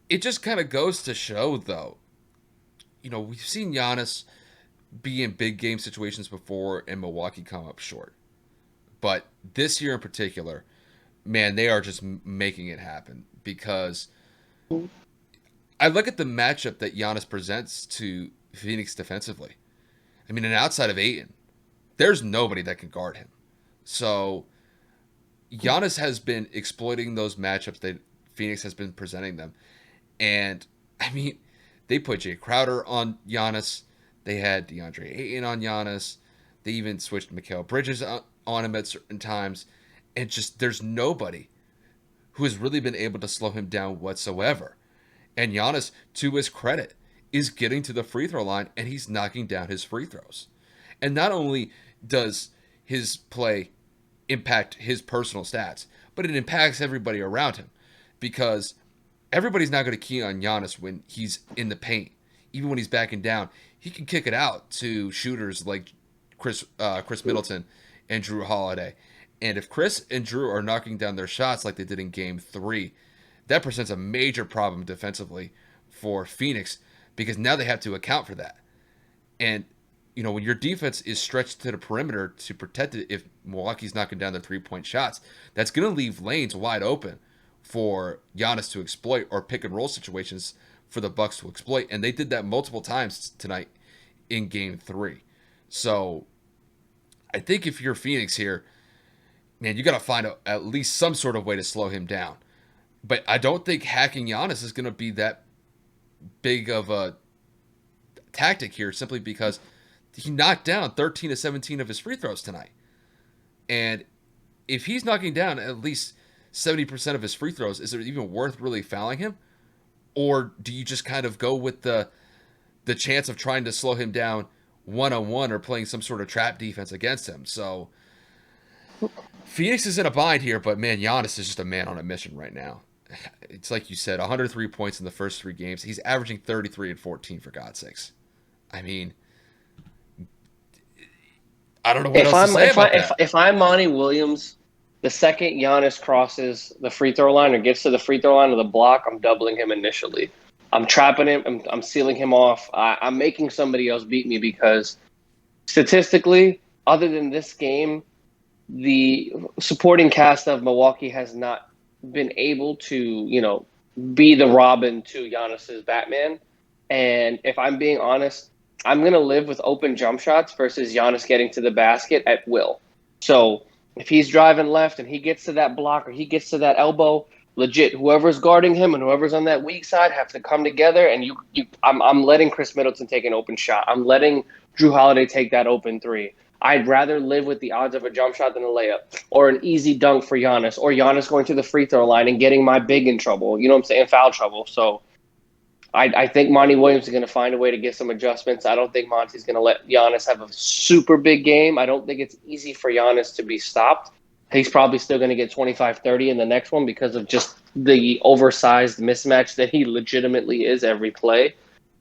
it just kind of goes to show, though, we've seen Giannis be in big game situations before and Milwaukee come up short. But this year in particular, man, they are just making it happen because I look at the matchup that Giannis presents to Phoenix defensively. I mean, and outside of Ayton, there's nobody that can guard him. So Giannis has been exploiting those matchups that Phoenix has been presenting them. And I mean, they put Jay Crowder on Giannis. They had DeAndre Ayton on Giannis. They even switched Mikal Bridges on him at certain times. And just there's nobody who has really been able to slow him down whatsoever. And Giannis, to his credit, is getting to the free throw line and he's knocking down his free throws. And not only does his play impact his personal stats, but it impacts everybody around him because everybody's not going to key on Giannis when he's in the paint. Even when he's backing down, he can kick it out to shooters like Chris Middleton and Drew Holiday. And if Chris and Drew are knocking down their shots like they did in Game 3, that presents a major problem defensively for Phoenix because now they have to account for that. And, when your defense is stretched to the perimeter to protect it if Milwaukee's knocking down their three-point shots, that's going to leave lanes wide open for Giannis to exploit or pick and roll situations for the Bucks to exploit. And they did that multiple times tonight in Game 3. So I think if you're Phoenix here, man, you got to find at least some sort of way to slow him down. But I don't think hacking Giannis is going to be that big of a tactic here simply because he knocked down 13 to 17 of his free throws tonight. And if he's knocking down at least 70% of his free throws, is it even worth really fouling him? Or do you just kind of go with the chance of trying to slow him down one-on-one or playing some sort of trap defense against him? So Phoenix is in a bind here, but man, Giannis is just a man on a mission right now. It's like you said, 103 points in the first 3 games. He's averaging 33 and 14 for God's sakes. I mean, I don't know what If else to I'm say if I about that. if I'm Monty Williams, the second Giannis crosses the free throw line or gets to the free throw line of the block, I'm doubling him initially. I'm trapping him. I'm sealing him off. I'm making somebody else beat me because statistically, other than this game, the supporting cast of Milwaukee has not been able to, be the Robin to Giannis's Batman. And if I'm being honest, I'm going to live with open jump shots versus Giannis getting to the basket at will. So if he's driving left and he gets to that block or he gets to that elbow, legit, whoever's guarding him and whoever's on that weak side have to come together. And I'm letting Chris Middleton take an open shot. I'm letting Drew Holiday take that open three. I'd rather live with the odds of a jump shot than a layup or an easy dunk for Giannis or Giannis going to the free throw line and getting my big in trouble. You know what I'm saying? Foul trouble. So I think Monty Williams is going to find a way to get some adjustments. I don't think Monty's going to let Giannis have a super big game. I don't think it's easy for Giannis to be stopped. He's probably still going to get 25, 30 in the next one because of just the oversized mismatch that he legitimately is every play.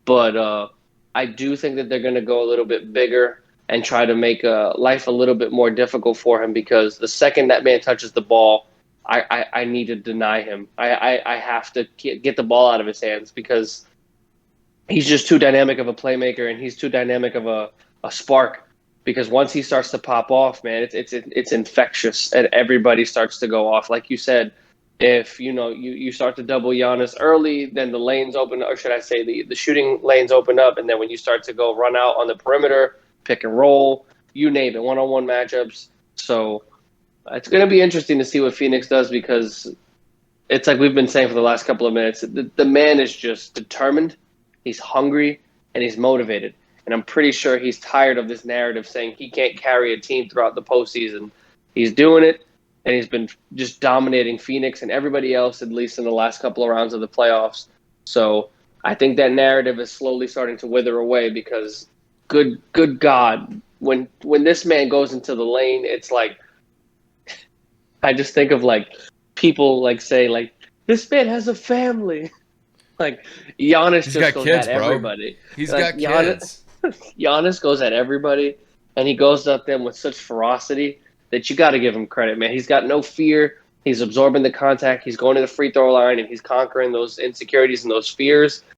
But I do think that they're going to go a little bit bigger and try to make life a little bit more difficult for him because the second that man touches the ball, I need to deny him. I have to get the ball out of his hands because he's just too dynamic of a playmaker and he's too dynamic of a spark. Because once he starts to pop off, man, it's infectious and everybody starts to go off. Like you said, if you start to double Giannis early, then the lanes open, or should I say the shooting lanes open up, and then when you start to go run out on the perimeter, pick and roll, you name it, one-on-one matchups. So it's going to be interesting to see what Phoenix does because it's like we've been saying for the last couple of minutes. The man is just determined, he's hungry, and he's motivated. And I'm pretty sure he's tired of this narrative saying he can't carry a team throughout the postseason. He's doing it, and he's been just dominating Phoenix and everybody else, at least in the last couple of rounds of the playoffs. So I think that narrative is slowly starting to wither away because, good God, when this man goes into the lane, it's like I just think of like people like say like this man has a family. Like Giannis He's just got goes at kids, bro. everybody. He's Like got kids. Giannis goes at everybody, and he goes at them with such ferocity that you got to give him credit, man. He's got no fear. He's absorbing the contact. He's going to the free throw line, and he's conquering those insecurities and those fears.